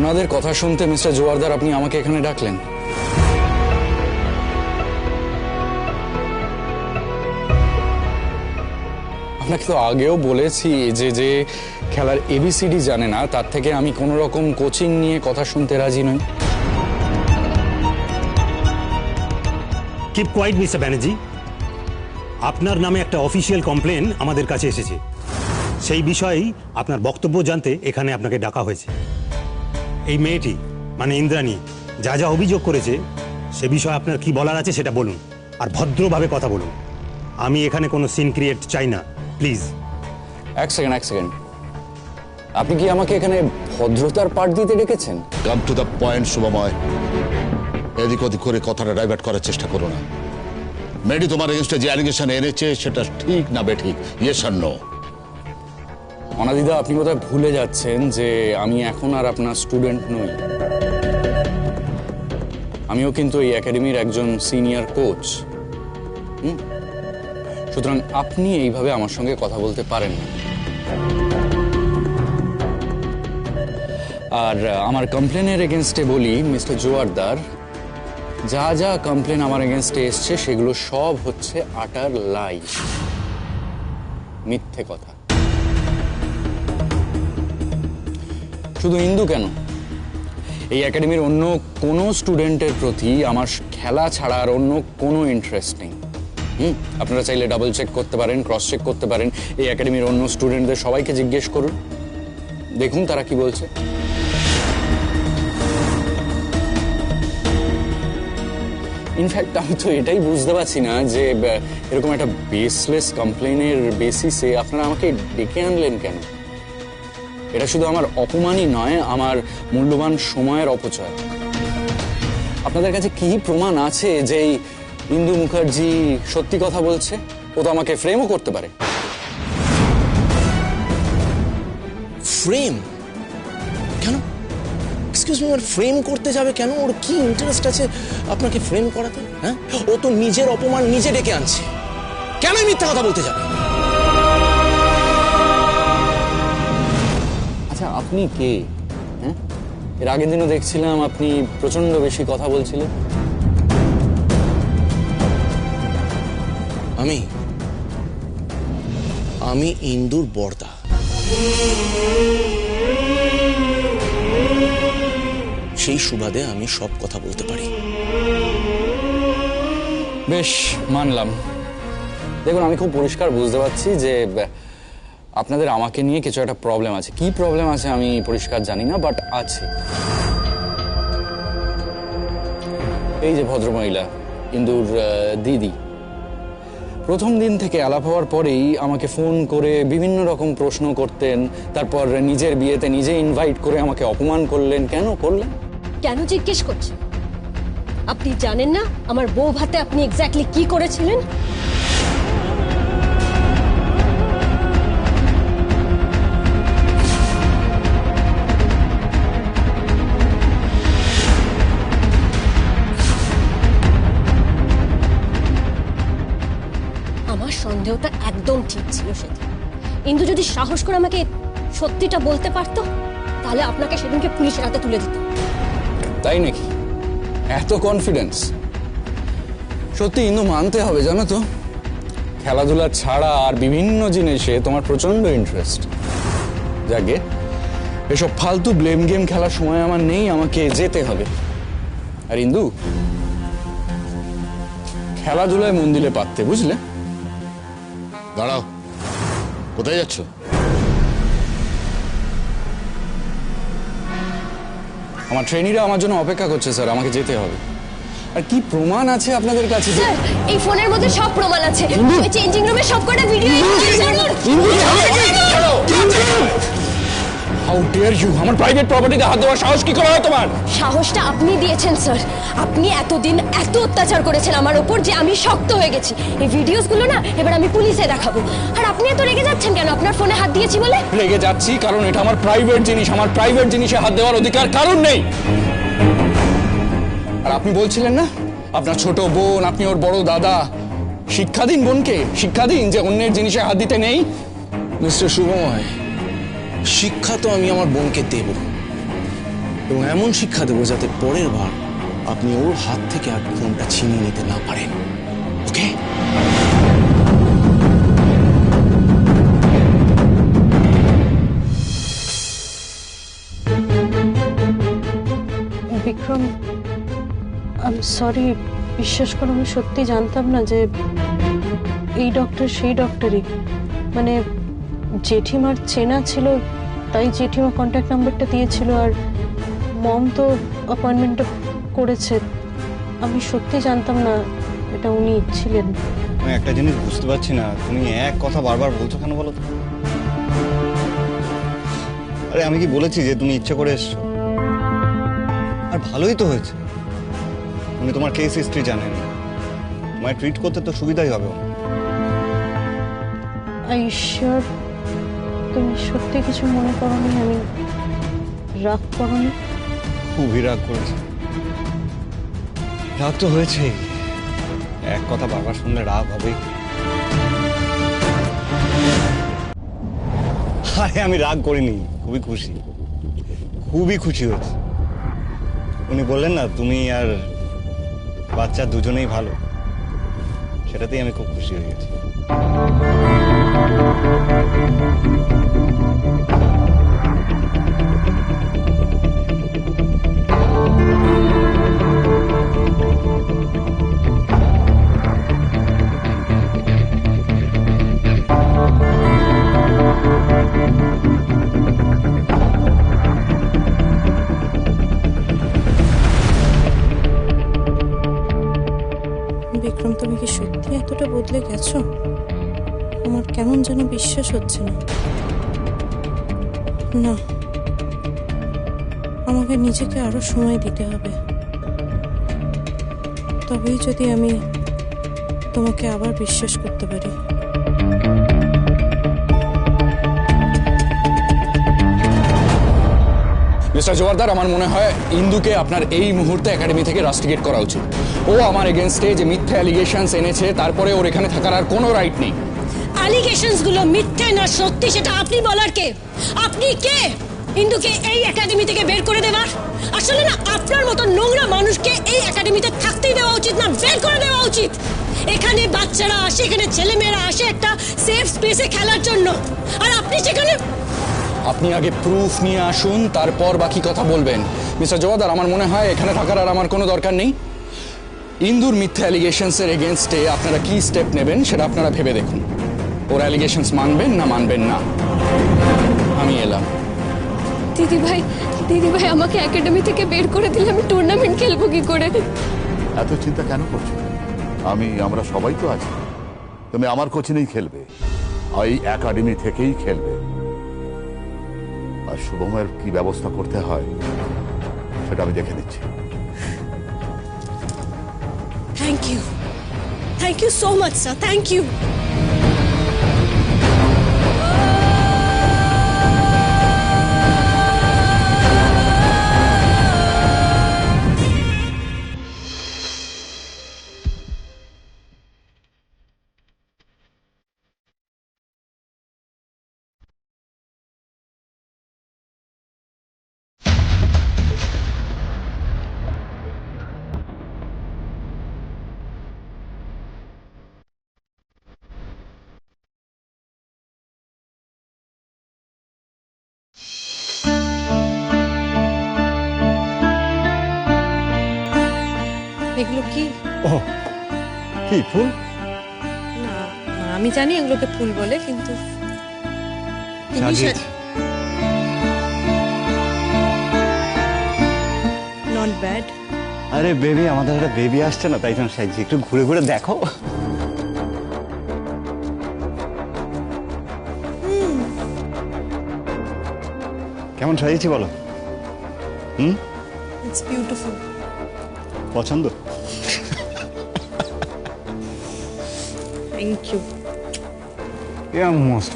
ওনাদের কথা শুনতে মিস্টার জোয়ারদার আপনি আমাকে এখানে ডাকলেন? আপনাকে তো আগেও বলেছি যে যে খেলার এবিসিডি জানে না তার থেকে আমি কোনো রকম কোচিং নিয়ে কথা শুনতে রাজি নই। Keep quiet mister Banerjee. আপনার নামে একটা অফিসিয়াল কমপ্লেন আমাদের কাছে এসেছে, সেই বিষয়েই আপনার বক্তব্য জানতে এখানে আপনাকে ডাকা হয়েছে। এই মেয়েটি মানে ইন্দ্রাণী যা যা অভিযোগ করেছে সে বিষয়ে আপনার কি বলার আছে সেটা বলুন, আর ভদ্রভাবে কথা বলুন। আমি এখানে কোনো সিন ক্রিয়েট চাই না, প্লিজ। এক সেকেন্ড, আপনি কি আমাকে এখানে ভদ্রতার পাঠ দিতে ডেকেছেন? Come to the point Shubhomoy. এদিক ওদিক করে কথাটা ডাইভার্ট করার চেষ্টা করো না। মেয়েটি তোমার এগেনস্টে যে অ্যালিগেশন এনেছে সেটা ঠিক না বেঠিক, ইয়েস আর নো? অনাদিদা, আপনি বোধহয় ভুলে যাচ্ছেন যে আমি এখন আর আপনার স্টুডেন্ট নই। আমিও কিন্তু এই একাডেমির একজন সিনিয়র কোচ। সুতরাং আপনি এইভাবে আমার সঙ্গে কথা বলতে পারেন না। আর আমার কমপ্লেনের এগেনস্টে বলি, মিস্টার জোয়ারদার, যা যা কমপ্লেন আমার এগেনস্টে এসছে সেগুলো সব হচ্ছে আটার লাই, মিথ্যে কথা। শুধু ইন্দু কেন, এই একাডেমির অন্য কোনো স্টুডেন্টের প্রতি আমার খেলা ছাড়া আর অন্য কোনো ইন্টারেস্ট নেই। আপনারা চাইলে ডাবল চেক করতে পারেন, ক্রস চেক করতে পারেন। এই একাডেমির অন্য স্টুডেন্টদের সবাইকে জিজ্ঞেস করুন, দেখুন তারা কি বলছে। ইনফ্যাক্ট আমি তো এটাই বুঝতে পারছি না যে এরকম একটা বেসলেস কমপ্লেনের বেসিসে আপনারা আমাকে ডেকে আনলেন কেন? এটা শুধু আমার অপমানই নয়, আমার মূল্যবান সময়ের অপচয়। আপনাদের কাছে কি প্রমাণ আছে যে ইন্দু মুখার্জি সত্যি কথা বলছে? ও তো আমাকে ফ্রেমও করতে পারে। ফ্রেম কেন? এক্সকিউজ মি, ফ্রেম করতে যাবে কেন? ওর কি ইন্টারেস্ট আছে আপনাকে ফ্রেম করাতে? হ্যাঁ, ও তো নিজের অপমান নিজে ডেকে আনছে, কেন মিথ্যা কথা বলতে যাবে? আচ্ছা, আপনি কে? হ্যাঁ, এর আগের দিনও দেখছিলাম আপনি প্রচন্ড বেশি কথা বলছিলেন। আমি ইন্দুর বর্দা। সেই সুবাদে আমি সব কথা বলতে পারি। বেশ, মানলাম। দেখুন, আমি খুব পরিষ্কার বুঝতে পারছি যে আপনাদের আমাকে নিয়ে কিছু একটা প্রবলেম আছে। কি প্রবলেম আছে আমি পরিষ্কার জানি না, বাট আছে। এই যে ভদ্রমহিলা ইন্দুর দিদি, প্রথম দিন থেকে আলাপ হওয়ার পরেই আমাকে ফোন করে বিভিন্ন রকম প্রশ্ন করতেন, তারপর নিজের বিয়েতে নিজে ইনভাইট করে আমাকে অপমান করলেন। কেন করলেন? কেন জিজ্ঞেস করছেন? আপনি জানেন না আমার বউ ভাতে আপনি এক্স্যাক্টলি কি করেছিলেন? আমার সন্দেহটা একদম ঠিক ছিল সেদিন। ইন্দু যদি সাহস করে আমাকে সত্যিটা বলতে পারতো তাহলে আপনাকে সেদিনকে পুলিশের হাতে তুলে দিত। তাই নাকি? এত কনফিডেন্স? সত্যি ইন্দু, মানতে হবে জানো তো, খেলাধুলা ছাড়া আর বিভিন্ন জিনিসে তোমার প্রচন্ড ইন্টারেস্ট। যাকে এসব ফালতু ব্লেম গেম খেলার সময় আমার নেই, আমাকে যেতে হবে। আর ইন্দু, খেলাধুলায় মন দিলে পারতে, বুঝলে? দাঁড়াও, কোথায় যাচ্ছ? আমার ট্রেনিরা আমার জন্য অপেক্ষা করছে স্যার, আমাকে যেতে হবে। আর কি প্রমাণ আছে আপনাদের কাছে? স্যার, এই ফোনের মধ্যে সব প্রমাণ আছে। ওই চেঞ্জিং রুমে সবকটা ভিডিও। How dare you! আমার প্রাইভেট প্রপার্টিতে হাত দেওয়ার সাহস কি করে হয় তোমার? সাহসটা আপনি দিয়েছেন স্যার। আপনি এতদিন এত অত্যাচার করেছেন আমার উপর যে আমি শক্ত হয়ে গেছি। এই ভিডিওসগুলো না এবার আমি পুলিশে দেখাবো। আর আপনি এত রেগে যাচ্ছেন কেন আপনার ফোনে হাত দিয়েছি বলে? রেগে যাচ্ছি কারণ এটা আমার প্রাইভেট জিনিস। আমার প্রাইভেট জিনিসে হাত দেওয়ার অধিকার কারণ নেই। আর আপনি বলছিলেন না আপনার ছোট বোন, আপনি ওর বড় দাদা। শিক্ষা দিন বোনকে, শিক্ষা দিন যে অন্যের জিনিসে হাত দিতে নেই। মিস্টার শুভময়, শিক্ষা তো আমি আমার বোনকে দেব, এবং এমন শিক্ষা দেবো যাতে পরের বার আপনি ওর হাত থেকে আর ফোনটা ছিনিয়ে নিতে না পারেন। ওকে? বিক্রম, আই সরি, বিশ্বাস করো আমি সত্যি জানতাম না যে এই ডক্টর সেই ডক্টরই। মানে জেঠিমার চেনা ছিল তাই জেঠিমা কন্ট্যাক্ট নাম্বারটা দিয়েছিল, আর মম তো অ্যাপয়েন্টমেন্টটা করেছে। আমি সত্যি জানতাম না এটা উনি ছিলেন। আমি একটা জিনিস বুঝতে পারছি না, তুমি এক কথা বারবার বলছো কেন বলো তো? আরে আমি কি বলেছি যে তুমি ইচ্ছে করে এসছো? আর ভালোই তো হয়েছে, উনি তোমার কেস হিস্ট্রি জানেন, তোমায় ট্রিট করতে তো সুবিধাই হবে। আই শিওর তুমি সত্যি কিছু মনে করোনি? আমি রাগ করোনি? খুবই রাগ করেছে। রাগ তো হয়েছেই, এক কথা বারবার শুনলে রাগ হবেই। আরে আমি রাগ করিনি, খুবই খুশি, খুবই খুশি হয়েছে। উনি বললেন না তুমি আর বাচ্চা দুজনেই ভালো, সেটাতেই আমি খুব খুশি হয়ে গেছি। বিক্রম, তুমি কি সত্যি এতটা বদলে গেছো? আমার কেমন যেন বিশ্বাস হচ্ছে না। না, আমাকে নিজেকে আরো সময় দিতে হবে, তবেই যদি আমি তোমাকে আবার বিশ্বাস করতে পারি। মিস্টার জোয়ারদার, আমার মনে হয় ইন্দুকে আপনার এই মুহূর্তে একাডেমি থেকে রাস্টিকেট করা উচিত। ও আমার এগেনস্টে যে মিথ্যা অ্যালিগেশনস এনেছে, তারপরে ওর এখানে থাকার আর কোনো রাইট নেই। অ্যালিগেশনস গুলো মিথ্যে না সত্যি সেটা আপনি বলার কে? আপনি কে ইন্দুকে এই একাডেমি থেকে বের করে দেওয়ার? আসলে না, আপনার মতো নোংরা মানুষকে এই একাডেমিতে থাকতেই দেওয়া উচিত না, বের করে দেওয়া উচিত। এখানে বাচ্চারা আসে, এখানে ছেলেমেয়েরা আসে একটা সেফ স্পেসে খেলার জন্য, আর আপনি সেখানে। আপনি আগে প্রুফ নিয়ে আসুন, তারপর বাকি কথা বলবেন। মিস্টার জোয়ারদার, আমার মনে হয় এখানে থাকার আর আমার কোনো দরকার নেই। ইন্দুর মিথ্যা অ্যালিগেশনসের এগেনস্টে আপনারা কি স্টেপ নেবেন সেটা আপনারা ভেবে দেখুন। ওর অ্যালিগেশনস মানবেন না মানবেন না। আমি এলাম। দিদি ভাই আমাকে একাডেমি থেকে বের করে দিলে আমি টুর্নামেন্ট খেলবো কি করে? এত চিন্তা কেন করছো? আমরা সবাই তো আছি। তুমি আমার কোচিনেই খেলবে, এই একাডেমি থেকেই খেলবে। আর শুভমের কি ব্যবস্থা করতে হয় সেটা আমি দেখে নিচ্ছি। Thank you so much sir, thank you. এগুলো কি? ও কি ফুল? না, আমি জানি এগুলোকে ফুল বলে, কিন্তু সাজিয়েছি। Not bad. আরে বেবি, আমাদের একটা বেবি আসছে না, তাই জন্য সাজিয়েছি। একটু ঘুরে ঘুরে দেখো। কেমন সাজিয়েছি বলো? It's beautiful. পছন্দ? Thank you. Yeah, most